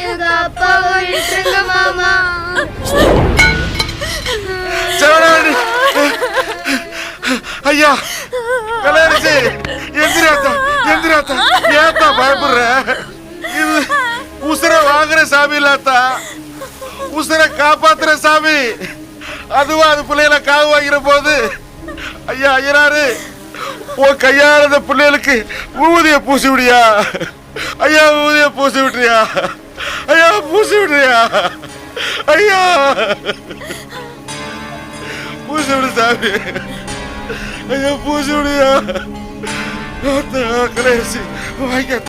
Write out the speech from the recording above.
எங்க அப்பாவை விட்டுருங்க மாமா. ஐயா கல்யாணிச்சு எந்திராத்தா எந்திராத்தா ஏத்தா பயப்படுற? இது உசுர வாங்குற சாமி இல்லாத்தா, உசுர காப்பாத்துற சாமி. அதுவா அது பிள்ளைகளை காவு வாங்கிற போது ஐயா ஐயனாரு உன் கையால அந்த பிள்ளைகளுக்கு ஊதிய பூசி விடியா ஐயா, ஊதிய பூசி விட்டுறியா ஐயா, பூசி விடுறியா ஐயா, பூசி விடு சாமி ஐயா, பூசி விடுயா. கல்யாணிச்சு வாங்க.